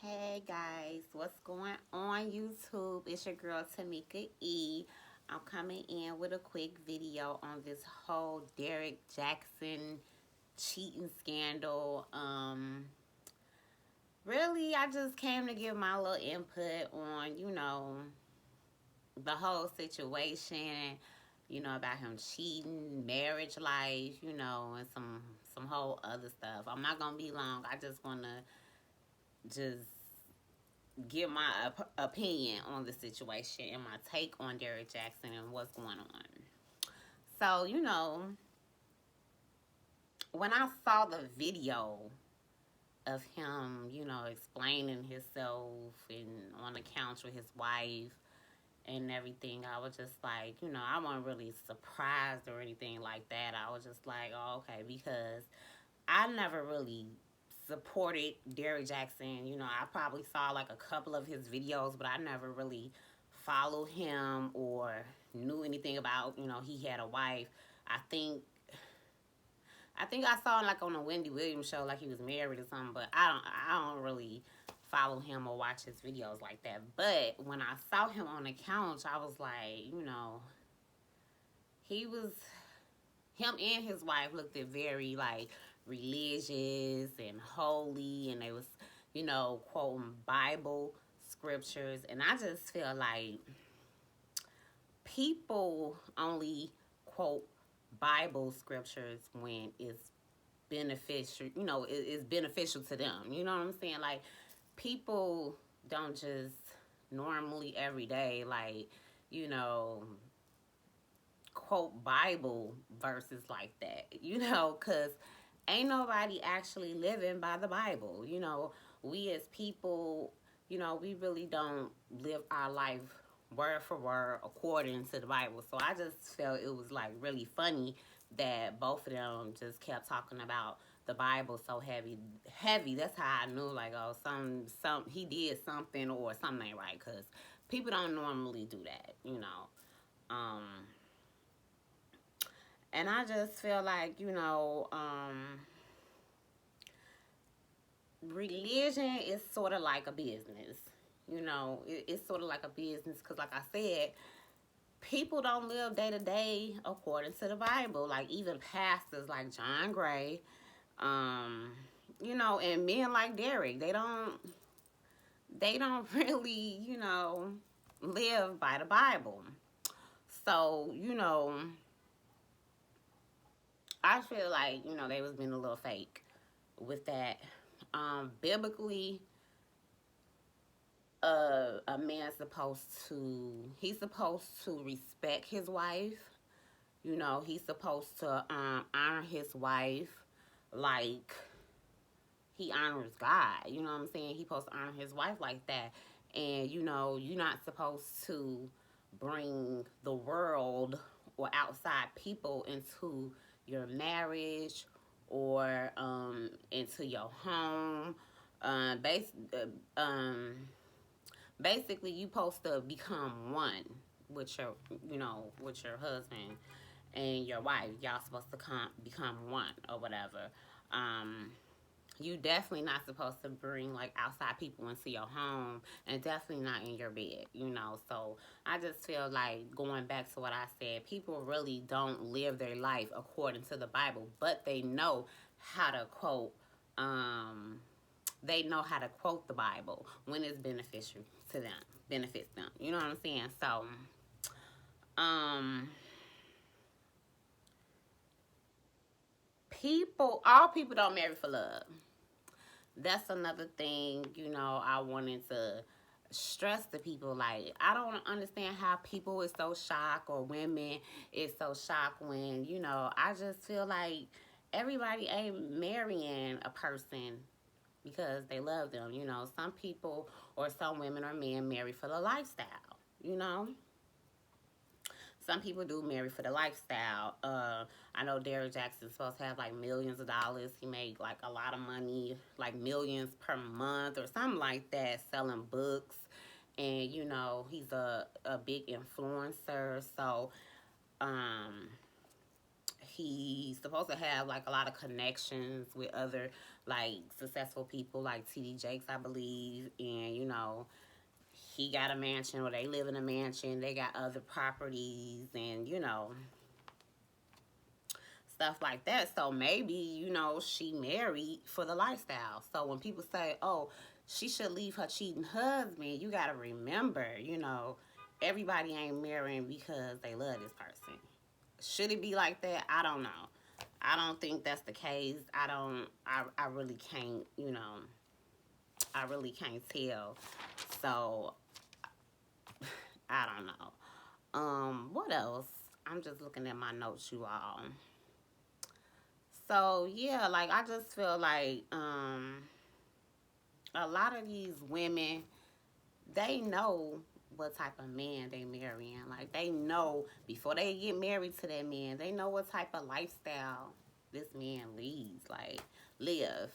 Hey guys, what's going on YouTube? It's your girl Tamika E. I'm coming in with a quick video on this whole Derrick Jaxn cheating scandal. Really, I just came to give my little input on, the whole situation, about him cheating, marriage life, and some whole other stuff. I'm not gonna be long. I just wanna just give my opinion on the situation and my take on Derrick Jaxn and what's going on. So, when I saw the video of him, explaining himself and on the couch with his wife and everything, I was just like, I wasn't really surprised or anything like that. I was just like, oh, okay, because I never really supported Derrick Jaxn. I probably saw like a couple of his videos, but I never really followed him or knew anything about, he had a wife. I think I saw him like on a Wendy Williams show, like he was married or something, but I don't really follow him or watch his videos like that. But when I saw him on the couch, I was like, he was him and his wife looked at very like religious and holy, and they was quoting Bible scriptures, and I just feel like people only quote Bible scriptures when it's beneficial, it's beneficial to them. You know what I'm saying? Like, people don't just normally every day, like, you know, quote Bible verses like that, because ain't nobody actually living by the Bible. We as people, we really don't live our life word for word according to the Bible. So I just felt it was like really funny that both of them just kept talking about the Bible so heavy. That's how I knew, like, oh, some he did something or something ain't right, because people don't normally do that. Um, and I just feel like, religion is sort of like a business. It's sort of like a business because, like I said, people don't live day to day according to the Bible. Like, even pastors like John Gray, and men like Derrick, they don't really, live by the Bible. So, I feel like, they was being a little fake with that. Biblically, a man's he's supposed to respect his wife. He's supposed to honor his wife like he honors God. You know what I'm saying? He's supposed to honor his wife like that. And, you're not supposed to bring the world or outside people into your marriage or into your home. Um, bas- Basically, you supposed to become one with your husband and your wife. Y'all supposed to become one or whatever. Um, you definitely not supposed to bring like outside people into your home, and definitely not in your bed. So I just feel like, going back to what I said, people really don't live their life according to the Bible, but they know how to quote the Bible when it's beneficial to them, benefits them. You know what I'm saying? So, um, all people don't marry for love. That's another thing, I wanted to stress to people. Like, I don't understand how people is so shocked, or women is so shocked when, I just feel like everybody ain't marrying a person because they love them. Some people or some women or men marry for the lifestyle, you know. Some people do marry for the lifestyle. I know Derrick Jaxn's supposed to have like millions of dollars. He made like a lot of money, like millions per month or something like that, selling books. And, he's a big influencer. So, um, he's supposed to have like a lot of connections with other like successful people like TD Jakes, I believe, and he got a mansion, or they live in a mansion. They got other properties, and stuff like that. So maybe she married for the lifestyle. So when people say, "Oh, she should leave her cheating husband," you gotta remember, everybody ain't marrying because they love this person. Should it be like that? I don't know. I don't think that's the case. I don't. I really can't. I really can't tell. So I don't know. What else? I'm just looking at my notes, you all. So yeah, like I just feel like a lot of these women, they know what type of man they marrying. Like they know before they get married to that man, they know what type of lifestyle this man leads, like live.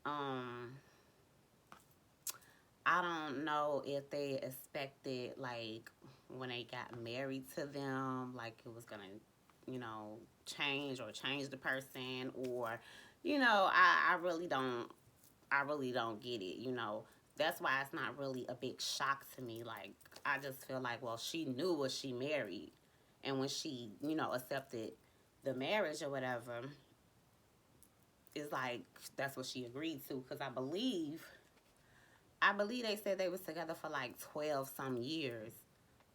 Um, I don't know if they expected like when they got married to them, like it was gonna, change the person, or, I really don't. I really don't get it. That's why it's not really a big shock to me. Like I just feel like, well, she knew what she married, and when she, accepted the marriage or whatever, it's like that's what she agreed to. Because I believe they said they was together for like 12 some years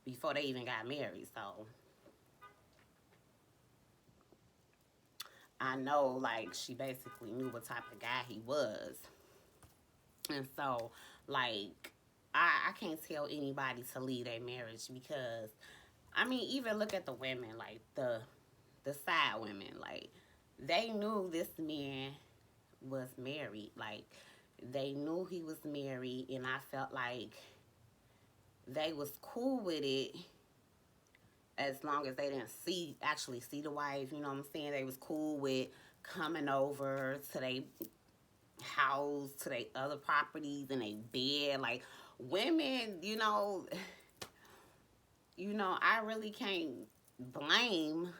before they even got married. So I know like she basically knew what type of guy he was. And so like I can't tell anybody to leave their marriage, because I mean, even look at the women, like the side women, like they knew this man was married. Like they knew he was married, and I felt like they was cool with it as long as they didn't actually see the wife. You know what I'm saying? They was cool with coming over to their house, to their other properties, in a bed. Like women, I really can't blame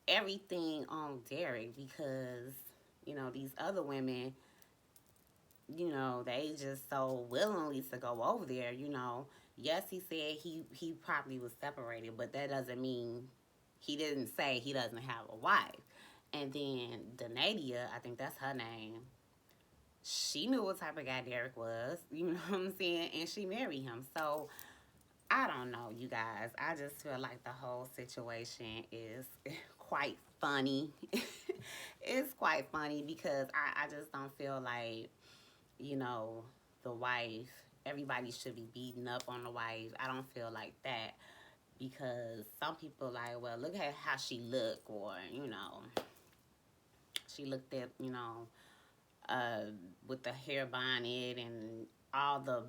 everything on Derrick, because these other women, they just so willingly to go over there. Yes, he said he probably was separated, but that doesn't mean he didn't say he doesn't have a wife. And then Donadia, I think that's her name, she knew what type of guy Derrick was, you know what I'm saying, and she married him. So I don't know, you guys. I just feel like the whole situation is quite funny. It's quite funny because I just don't feel like, the wife, everybody should be beating up on the wife. I don't feel like that, because some people like, well, look at how she looked, or, she looked at, with the hair bonnet and all the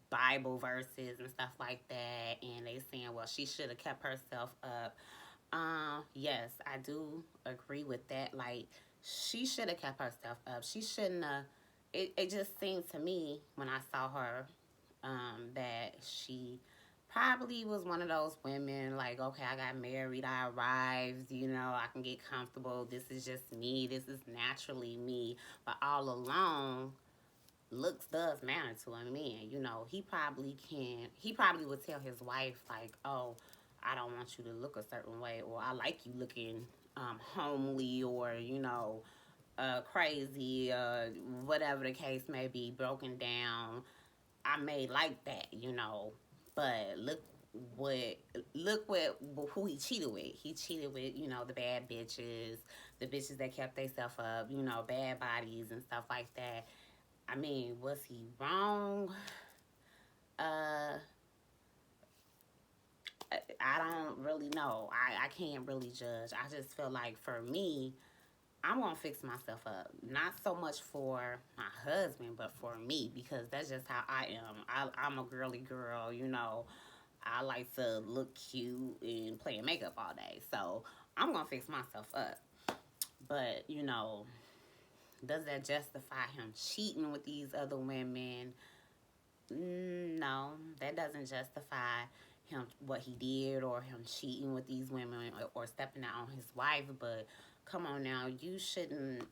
Bible verses and stuff like that, and they saying, well, she should have kept herself up. Yes, I do agree with that. Like, she should have kept herself up. She shouldn't have. It just seemed to me when I saw her, that she probably was one of those women like, okay, I got married, I arrived, I can get comfortable. This is just me. This is naturally me. But all along, looks does matter to a man. He probably would tell his wife like, oh, I don't want you to look a certain way, or I like you looking homely, or crazy, whatever the case may be, broken down. I may like that, but what who he cheated with. He cheated with, the bad bitches, the bitches that kept themselves up, bad bodies and stuff like that. I mean, was he wrong? Uh, I don't really know. I can't really judge. I just feel like for me, I'm gonna fix myself up. Not so much for my husband, but for me, because that's just how I am. I'm a girly girl, I like to look cute and play makeup all day. So I'm gonna fix myself up. But, does that justify him cheating with these other women? No, that doesn't justify him what he did, or him cheating with these women, or stepping out on his wife. But come on now, you shouldn't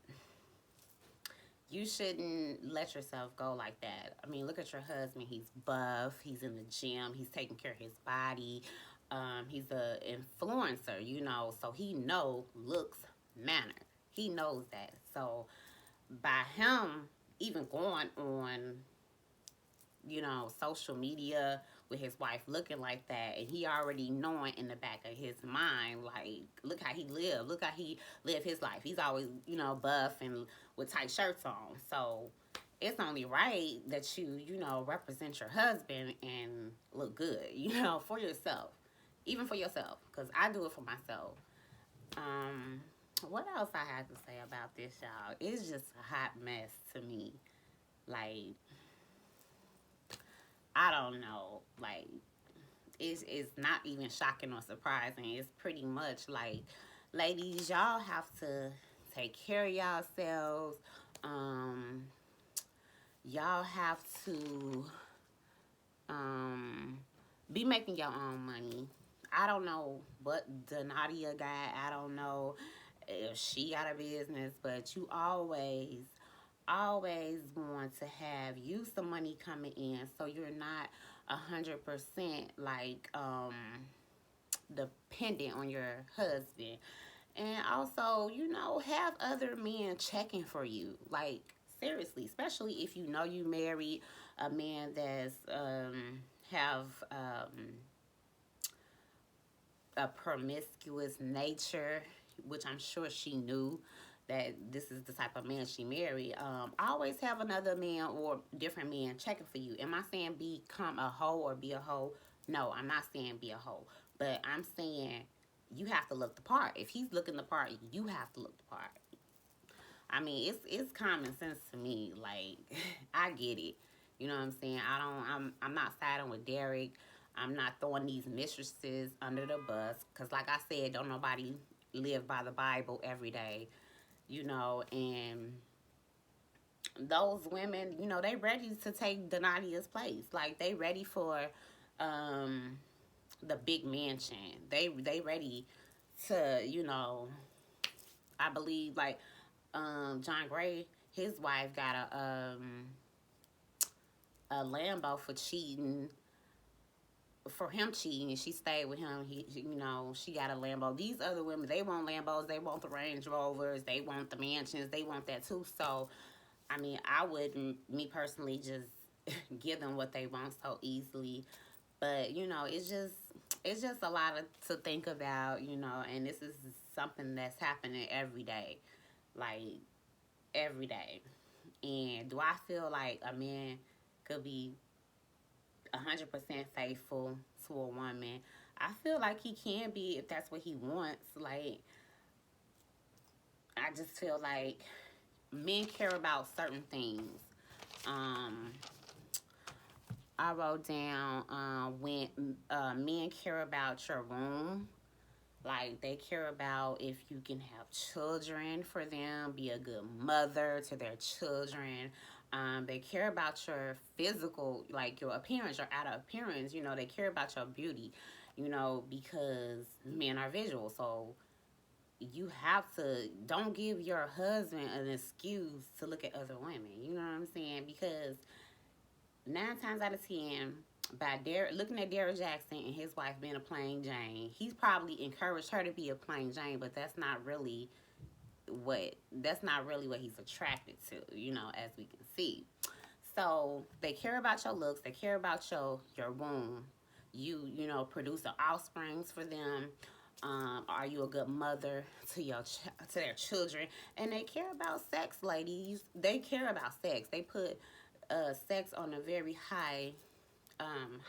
let yourself go like that. I mean, look at your husband. He's buff. He's in the gym. He's taking care of his body. He's a influencer, so he know looks matter. He knows that. So by him even going on, social media with his wife looking like that, and he already knowing in the back of his mind, like, look how he live, look how he live his life. He's always, buff and with tight shirts on. So it's only right that you represent your husband and look good, for yourself, even for yourself, because I do it for myself. What else I have to say about this, y'all? It's just a hot mess to me. Like, I don't know. Like, it's not even shocking or surprising. It's pretty much like, ladies, y'all have to take care of yourselves. Y'all have to be making your own money. I don't know what Donadia got. I don't know if she got a business, but you always want to have you some money coming in, so you're not 100% like dependent on your husband. And also, have other men checking for you, like, seriously, especially if you married a man that's have a promiscuous nature, which I'm sure she knew that this is the type of man she married. Always have another man or different men checking for you. Am I saying become a hoe or be a hoe? No, I'm not saying be a hoe. But I'm saying you have to look the part. If he's looking the part, you have to look the part. I mean, it's common sense to me. Like, I get it. You know what I'm saying? I'm not siding with Derrick. I'm not throwing these mistresses under the bus, because like I said, don't nobody live by the Bible every day, and those women, they ready to take Donatia's place. Like, they ready for the big mansion. They ready to, I believe, like, John Gray, his wife got a Lambo for him cheating, and she stayed with him. She got a Lambo. These other women, they want Lambos, they want the Range Rovers, they want the mansions, they want that too. So, I mean, I wouldn't, me personally, just give them what they want so easily. But, it's just a lot to think about, and this is something that's happening every day. Like, every day. And do I feel like a man could be 100% faithful to a woman? I feel like he can be, if that's what he wants. Like, I just feel like men care about certain things. I wrote down when men care about your room. Like, they care about if you can have children for them, be a good mother to their children. They care about your physical, like your appearance, your outer appearance. They care about your beauty, because men are visual. So you have to, don't give your husband an excuse to look at other women. You know what I'm saying? Because 9 times out of 10, by looking at Derrick Jaxn and his wife being a plain Jane, he's probably encouraged her to be a plain Jane, but that's not really what he's attracted to, as we can see. So they care about your looks, they care about your womb. You produce offsprings for them. Are you a good mother to their children? And they care about sex, ladies. They care about sex. They put sex on a very high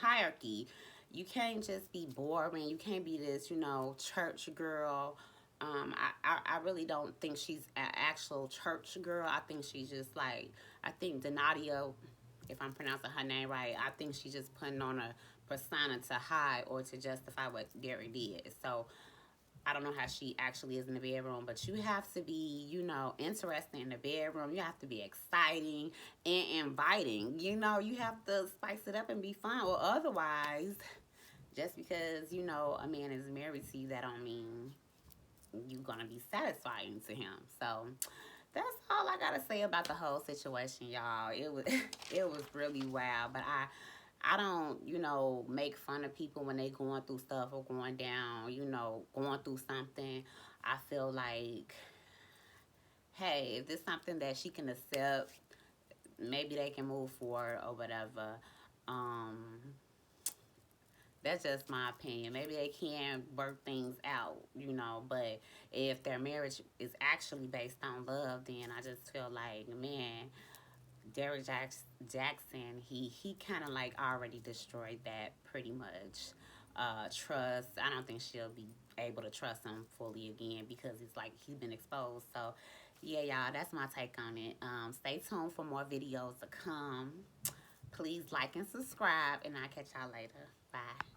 hierarchy. You can't just be boring. You can't be this, church girl. I really don't think she's an actual church girl. I think she's just like, I think Donadia, if I'm pronouncing her name right, I think she's just putting on a persona to hide or to justify what Derrick did. So I don't know how she actually is in the bedroom, but you have to be, interesting in the bedroom. You have to be exciting and inviting. You have to spice it up and be fun, or otherwise, Just because, you know, a man is married to you, that don't mean you gonna be satisfying to him. So that's all I gotta say about the whole situation, y'all. It was it was really wild, but I don't, you know, make fun of people when they going through stuff or going down, you know, going through something. I feel like, hey, if it's something that she can accept, maybe they can move forward or whatever. Um, that's just my opinion. Maybe they can work things out, you know, but if their marriage is actually based on love, then I just feel like, man, Jackson, he kind of like already destroyed that pretty much. Trust. I don't think she'll be able to trust him fully again because it's like he's been exposed. So, yeah, y'all, that's my take on it. Stay tuned for more videos to come. Please like and subscribe, and I'll catch y'all later. Bye.